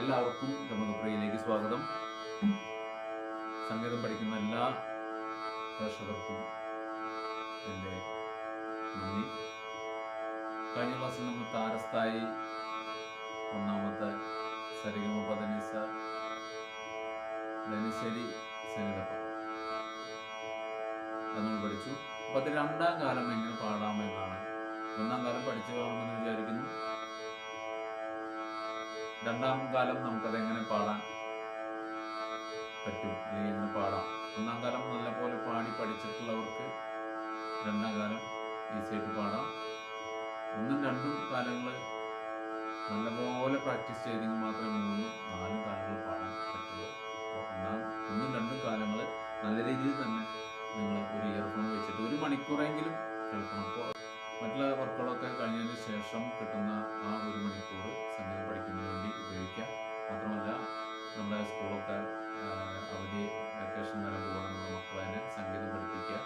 എല്ലാവർക്കും ഗമകപ്രിയയിലേക്ക് സ്വാഗതം. സംഗീതം പഠിക്കുന്ന എല്ലാ പ്രേക്ഷകർക്കും എൻ്റെ നന്ദി. കഴിഞ്ഞ ക്ലാസ്സിൽ നമ്മൾ താരസ്ഥായി ഒന്നാമത്തെ സരിഗമ പദനിസ ധനിശരി സനിതപ്പ അത് നമ്മൾ പഠിച്ചു. അപ്പോൾ അത് രണ്ടാം കാലം എങ്ങനെ പാടാമെന്നാണ്. ഒന്നാം കാലം പഠിച്ചു കാണുമെന്ന് വിചാരിക്കുന്നു. രണ്ടാം കാലം നമുക്കതെങ്ങനെ പാടാൻ പറ്റും, അല്ലെങ്കിൽ എങ്ങനെ പാടാം. ഒന്നാം കാലം നല്ലപോലെ പാടി പഠിച്ചിട്ടുള്ളവർക്ക് രണ്ടാം കാലം ഈസിയായിട്ട് പാടാം. ഒന്നും രണ്ടും കാലങ്ങൾ നല്ലപോലെ പ്രാക്ടീസ് ചെയ്തെങ്കിൽ മാത്രമേ മൂന്നും നാലും കാലങ്ങൾ പാടാൻ പറ്റുള്ളൂ. അപ്പോൾ ഒന്നും രണ്ടും കാലങ്ങൾ നല്ല രീതിയിൽ തന്നെ നിങ്ങൾ ഒരു ഇയർഫോൺ വെച്ചിട്ട് 1 മണിക്കൂറെങ്കിലും കേൾക്കണം. അപ്പോൾ മറ്റുള്ള വർക്കുകളൊക്കെ കഴിഞ്ഞതിന് ശേഷം കിട്ടുന്ന ആ 1 മണിക്കൂർ സംഗീതം പഠിക്കുന്നതിന് വേണ്ടി ഉപയോഗിക്കാം. മാത്രമല്ല നമ്മുടെ സ്കൂളൊക്കെ അവധി വെക്കേഷൻ വരെ പോകാൻ നമ്മുടെ മക്കളെ തന്നെ സംഗീതം പഠിപ്പിക്കുക.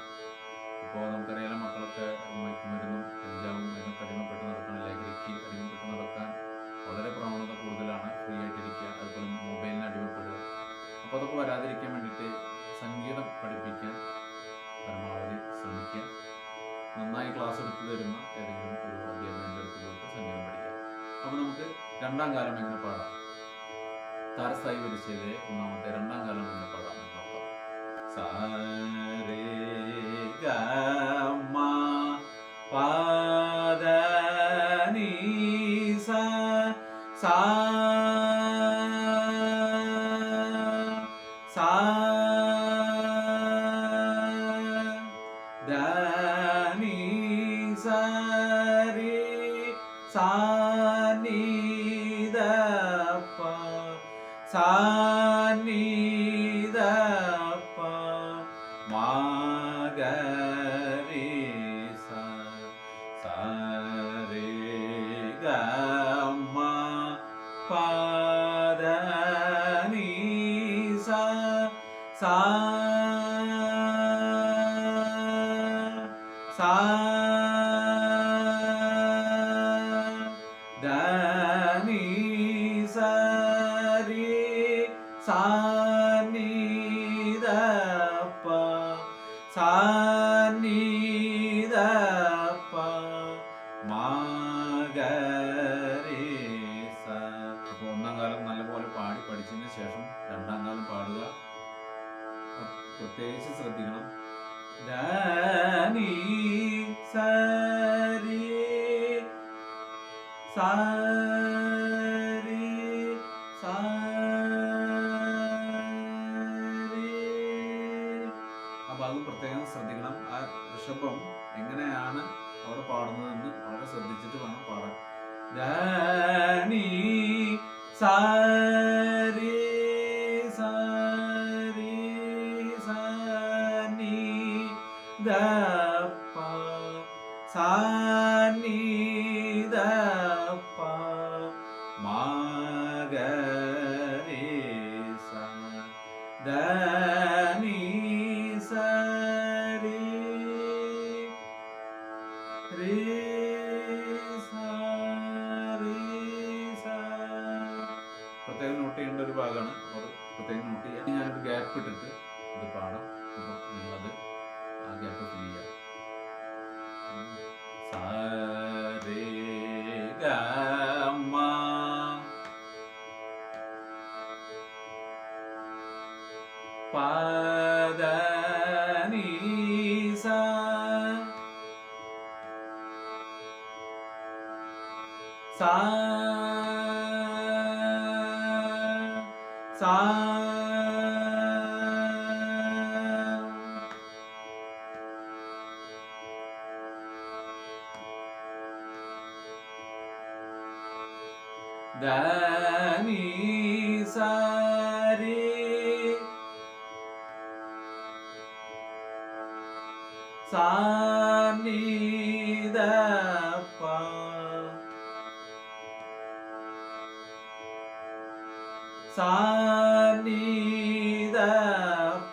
ഇപ്പോൾ നമുക്കറിയാം, മക്കളൊക്കെ മയക്കുമരുന്നും കഞ്ചാവും അതിനൊക്കെ അടിമപ്പെട്ട് നടക്കാൻ, ലഹരിക്ക് അടിമപ്പെട്ട് നടക്കാൻ വളരെ പ്രവണത കൂടുതലാണ്. ഫ്രീ ആയിട്ടിരിക്കുക, അതുപോലെ മൊബൈലിന് അടിമപ്പെടുക. അപ്പോൾ അതൊക്കെ വരാതിരിക്കാൻ വേണ്ടിയിട്ട് സംഗീതം പഠിപ്പിക്കാൻ പരമാവധി ശ്രമിക്കുക. നന്നായി ക്ലാസ് എടുത്തു തരുന്ന ഏതെങ്കിലും ഒരു അധ്യാപകൻ്റെ അടുത്ത് പോയിട്ട് സംഗീതം പഠിക്കാം. അപ്പോൾ നമുക്ക് രണ്ടാം കാലം എങ്ങനെ പാടാം, താരസ്ഥായി വരിച്ചയിലെ ഒന്നാമത്തെ രണ്ടാം കാലം എങ്ങനെ പാടാം എന്ന് നോക്കാം. സാ രേ ഗ മ പ ദ നി സ സാ സാ ധ നി സ രി സാ നി ധ പ സാ നി ധ പ മ ഗ രി സ സാ രേ ഗ മ പ ദ നി സ സാ സാ ധ നി സ രി സാ നി ധ പ സാ നി ധ പ മ ഗ രി സ. അപ്പോൾ ഒന്നാം കാലം നല്ലപോലെ പാടി പഠിച്ചതിന് ശേഷം രണ്ടാം കാലം പാടുക. പ്രത്യേകിച്ച് ശ്രദ്ധിക്കണം. ധ നി സ രി സാ രി സാ രി. ആ ഭാഗം പ്രത്യേകം ശ്രദ്ധിക്കണം. ആ ഋഷഭം എങ്ങനെയാണ് അവിടെ പാടുന്നതെന്ന് വളരെ ശ്രദ്ധിച്ചിട്ട് വേണം പാടാൻ. ധ നി സാ രി സാ രി സാ നി ധ പ സാ നി ധ പ മ ഗ രി സ ധ നി സ രി രി സ രി സ. പ്രത്യേകം നോട്ട് ചെയ്യേണ്ട ഒരു ഭാഗമാണ്. അപ്പോൾ പ്രത്യേകം നോട്ട് ചെയ്യാൻ ഞാനൊരു ഗ്യാപ്പ് ഇട്ടിട്ട് ഇത് പാടാം. അപ്പോൾ നിങ്ങളത് ആ ഗ്യാപ്പ് ഫിൽ ചെയ്യാം. സാ രേ ഗ മ പ ദ നി സ സാ സാ ധ നി സ രി സാ നി ധ പ സാ നി ധ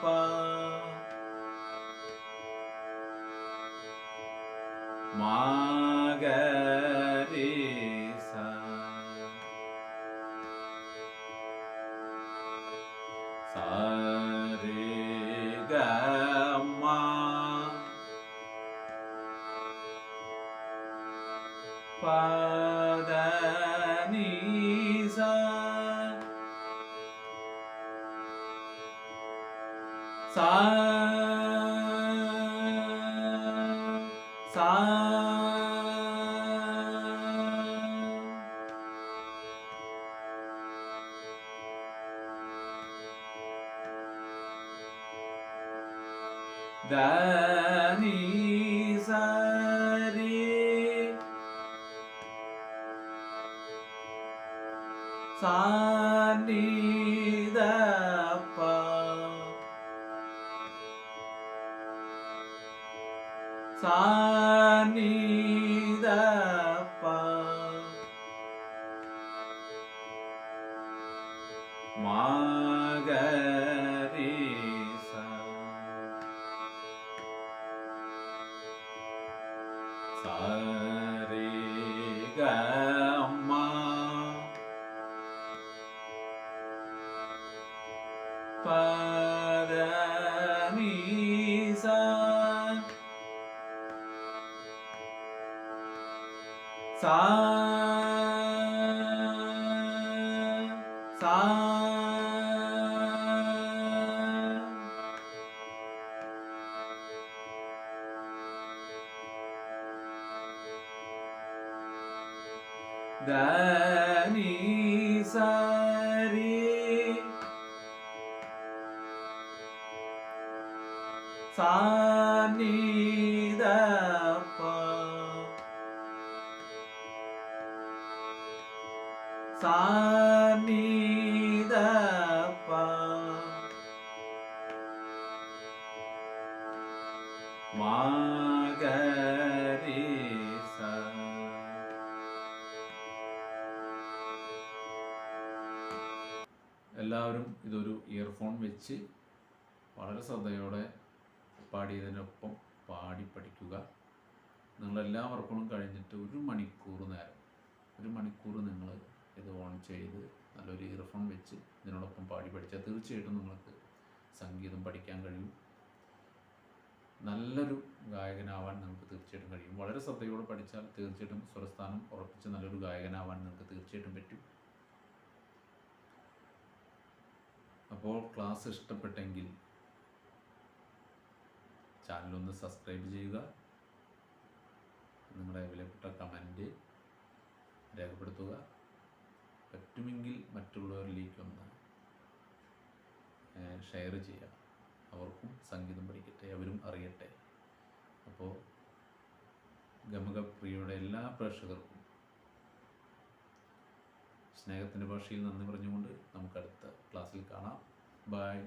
പ മ ഗ രി സ sa re ga ma pa da ni sa sa sa da ni sa re sa ni da pa sa ni da pa ma ga re sa sa re ga ma pa da ni sa sa sa da ni sa re sa ni da pa sa ni da pa ma ga re sa. എല്ലാവരും ഇതൊരു earphone വെച്ച് വളരെ ശ്രദ്ധയോടെ പാടിയതിനൊപ്പം പാടി പഠിക്കുക. നിങ്ങളെല്ലാ വർക്കുകളും കഴിഞ്ഞിട്ട് ഒരു മണിക്കൂർ നിങ്ങൾ ഇത് ഓൺ ചെയ്ത് നല്ലൊരു ഇയർഫോൺ വെച്ച് ഇതിനോടൊപ്പം പാടി പഠിച്ചാൽ തീർച്ചയായിട്ടും നിങ്ങൾക്ക് സംഗീതം പഠിക്കാൻ കഴിയും. നല്ലൊരു ഗായകനാവാൻ നിങ്ങൾക്ക് തീർച്ചയായിട്ടും കഴിയും. വളരെ ശ്രദ്ധയോടെ പഠിച്ചാൽ തീർച്ചയായിട്ടും സ്വരസ്ഥാനം ഉറപ്പിച്ച് നല്ലൊരു ഗായകനാവാൻ നിങ്ങൾക്ക് തീർച്ചയായിട്ടും പറ്റും. അപ്പോൾ ക്ലാസ് ഇഷ്ടപ്പെട്ടെങ്കിൽ ചാനലൊന്ന് സബ്സ്ക്രൈബ് ചെയ്യുക. നിങ്ങളുടെ വിലപ്പെട്ട കമൻറ്റ് രേഖപ്പെടുത്തുക. പറ്റുമെങ്കിൽ മറ്റുള്ളവരിലേക്കൊന്ന് ഷെയർ ചെയ്യുക. അവർക്കും സംഗീതം പഠിക്കട്ടെ, അവരും അറിയട്ടെ. അപ്പോൾ ഗമകപ്രിയയുടെ എല്ലാ പ്രേക്ഷകർക്കും സ്നേഹത്തിൻ്റെ ഭാഷയിൽ നന്ദി പറഞ്ഞുകൊണ്ട് നമുക്ക് അടുത്ത ക്ലാസ്സിൽ കാണാം. ബൈ.